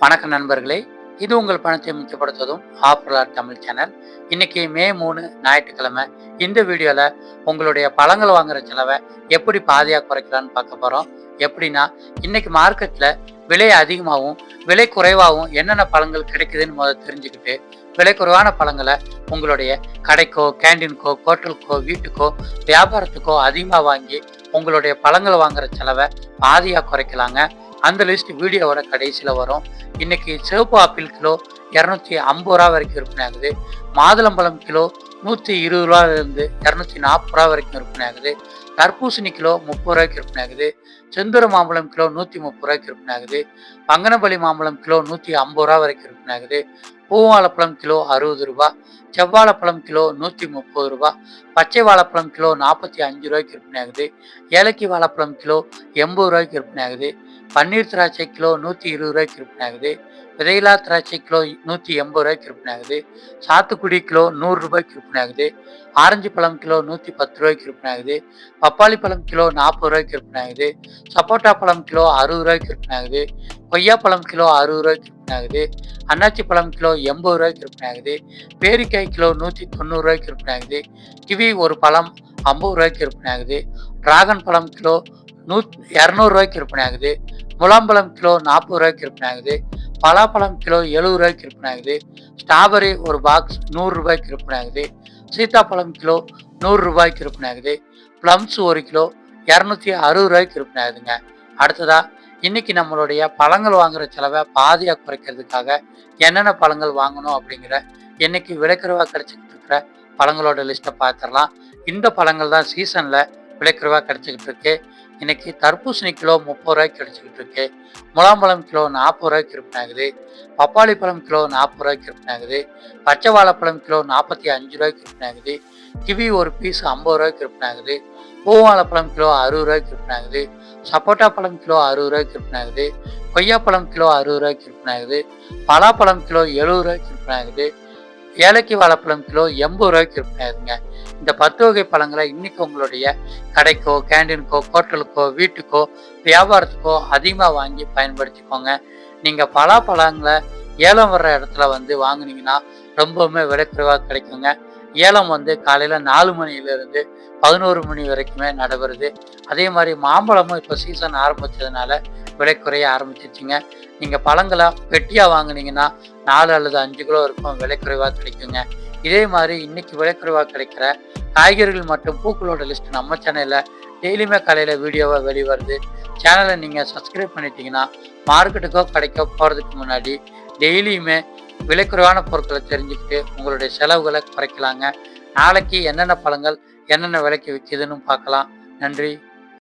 வணக்கம் நண்பர்களே, இது உங்கள் பணத்தை மிச்சப்படுத்துவதும் ஆப்ரலார் தமிழ் சேனல். இன்னைக்கு மே 3 ஞாயிற்றுக்கிழமை. இந்த வீடியோல உங்களுடைய பழங்கள் வாங்குற செலவை எப்படி பாதியா குறைக்கலாம்னு பார்க்க போறோம். எப்படின்னா, இன்னைக்கு மார்க்கெட்ல விலை அதிகமாகவும் விலை குறைவாகவும் என்னென்ன பழங்கள் கிடைக்குதுன்னு முதல்ல தெரிஞ்சுக்கிட்டு, விலை குறைவான பழங்களை உங்களுடைய கடைக்கோ, கேண்டீனுக்கோ, ஹோட்டலுக்கோ, வீட்டுக்கோ, வியாபாரத்துக்கோ அதிகமாக வாங்கி உங்களுடைய பழங்கள் வாங்குற செலவை பாதியா குறைக்கலாங்க. அந்த லிஸ்ட் வீடியோவோட கடைசியில் வரும். இன்னைக்கு சிவப்பு ஆப்பிள் கிலோ 250 ரூபா வரைக்கும் விற்பனை ஆகுது. மாதுளம்பழம் கிலோ 120 ரூபாயிலிருந்து 240 ரூபா வரைக்கும் விற்பனை ஆகுது. தர்பூசணி கிலோ 30 ரூபாய்க்கு விற்பனை ஆகுது. செந்தூர மாம்பழம் கிலோ 130 ரூபாய்க்கு விற்பனை ஆகுது. பங்கனப்பள்ளி மாம்பழம் கிலோ 150 ரூபா வரைக்கும் விற்பனை ஆகுது. பூவாழைப்பழம் கிலோ 60 ரூபா. செவ்வாழைப்பழம் கிலோ 130 ரூபா. பச்சை வாழைப்பழம் கிலோ 45 ரூபாய்க்கு விற்பனை ஆகுது. ஏலக்கி வாழைப்பழம் கிலோ 80 ரூபாய்க்கு விற்பனை ஆகுது. பன்னீர் திராட்சை கிலோ 120 ரூபாய்க்கு விற்பனை ஆகுது. விதையில்லா திராட்சை கிலோ 180 ரூபாய்க்கு விற்பனை ஆகுது. சாத்துக்குடி கிலோ 100 ரூபாய்க்கு விற்பனை ஆகுது. ஆரஞ்சு பழம் கிலோ 110 ரூபாய்க்கு விற்பனை ஆகுது. பப்பாளி பழம் கிலோ 40 ரூபாய்க்கு விற்பனை ஆகுது. சப்போட்டா பழம் கிலோ 60 ரூபாய்க்கு விற்பனை ஆகுது. கொய்யாப்பழம் கிலோ 60 ரூபாய்க்கு விற்பனை ஆகுது. அன்னாச்சி பழம் கிலோ 80 ரூபாய்க்கு விற்பனை ஆகுது. பேரிக்காய் கிலோ 190 ரூபாய்க்கு விற்பனை ஆகுது. கிவி ஒரு பழம் 50 ரூபாய்க்கு விற்பனை ஆகுது. டிராகன் பழம் கிலோ 200 ரூபாய்க்கு விற்பனை ஆகுது. முலாம்பழம் கிலோ 40 ரூபாய்க்கு விற்பனை ஆகுது. பலாப்பழம் கிலோ 70 ரூபாய்க்கு விற்பனை ஆகுது. ஸ்ட்ராபெரி ஒரு பாக்ஸ் 100 ரூபாய்க்கு விற்பனை ஆகுது. சீத்தாப்பழம் கிலோ 100 ரூபாய்க்கு விற்பனை ஆகுது. பிளம்ஸ் ஒரு கிலோ 260 ரூபாய்க்கு விற்பனை ஆகுதுங்க. அடுத்ததா, இன்னைக்கு நம்மளுடைய பழங்கள் வாங்குற செலவை பாதியா குறைக்கிறதுக்காக என்னென்ன பழங்கள் வாங்கணும் அப்படிங்கிற இன்னைக்கு விலைக்குறைவா கிடைச்சிக்கிட்டு இருக்கிற பழங்களோட லிஸ்ட்டை பார்த்துடலாம். இந்த பழங்கள் தான் சீசன்ல விலைக்குறைவா கிடைச்சிக்கிட்டு இருக்கு. இன்னைக்கு தர்பூசணி கிலோ 30 ரூபாய்க்கு கிடைச்சிக்கிட்டு இருக்கு. முலாம்பழம் கிலோ 40 ரூபாய்க்கு விற்பனை ஆகுது. பப்பாளி பழம் கிலோ 40 ரூபாய்க்கு விற்பனை ஆகுது. பச்சை வாழைப்பழம் கிலோ 45 ரூபாய்க்கு விற்பனை ஆகுது. கிவி ஒரு பீஸ் 50 ரூபாய்க்கு விற்பனை ஆகுது. பூவாழைப்பழம் கிலோ 60 ரூபாய்க்கு விற்பனை ஆகுது. சப்போட்டா பழம் கிலோ 60 ரூபாய்க்கு விற்பனை ஆகுது. கொய்யாப்பழம் கிலோ 60 ரூபாய்க்கு விற்பனை ஆகுது. பலாப்பழம் கிலோ 70 ரூபாய்க்கு விற்பனை ஆகுது. ஏலக்கி வாழைப்பழம் கிலோ 80 ரூபாய்க்கு விற்பனை ஆகுதுங்க. இந்த 10 வகை பழங்களை இன்னைக்கு உங்களுடைய கடைக்கோ, கேண்டீனுக்கோ, ஹோட்டலுக்கோ, வீட்டுக்கோ, வியாபாரத்துக்கோ அதிகமாக வாங்கி பயன்படுத்திக்கோங்க. நீங்கள் பலாப்பழங்களை ஏலம் வர்ற இடத்துல வாங்குனீங்கன்னா ரொம்பவுமே விலை குறைவாக கிடைக்குங்க. ஏலம் காலையில் 4 மணியிலிருந்து 11 மணி வரைக்குமே நடைபெறுது. அதே மாதிரி மாம்பழமும் இப்போ சீசன் ஆரம்பித்ததுனால விலை குறைய ஆரம்பிச்சிருச்சுங்க. நீங்கள் பழங்களை பெட்டியாக வாங்குனீங்கன்னா 4 அல்லது 5 கிலோ இருக்கும், விலை குறைவாக கிடைக்குங்க. இதே மாதிரி இன்னைக்கு விலை குறைவாக கிடைக்கிற காய்கறிகள் மற்றும் பூக்களோட லிஸ்ட் நம்ம சேனலில் டெய்லியுமே காலையில் வீடியோவாக வெளிவருது. சேனலை நீங்கள் சப்ஸ்கிரைப் பண்ணிட்டீங்கன்னா மார்க்கெட்டுக்கோ கடைக்கோ போகிறதுக்கு முன்னாடி டெய்லியுமே விலை குறைவான பொருட்களை தெரிஞ்சுக்கிட்டு உங்களுடைய செலவுகளை குறைக்கலாங்க. நாளைக்கு என்னென்ன பழங்கள் என்னென்ன விலைக்கு விற்கிதுன்னு பார்க்கலாம். நன்றி.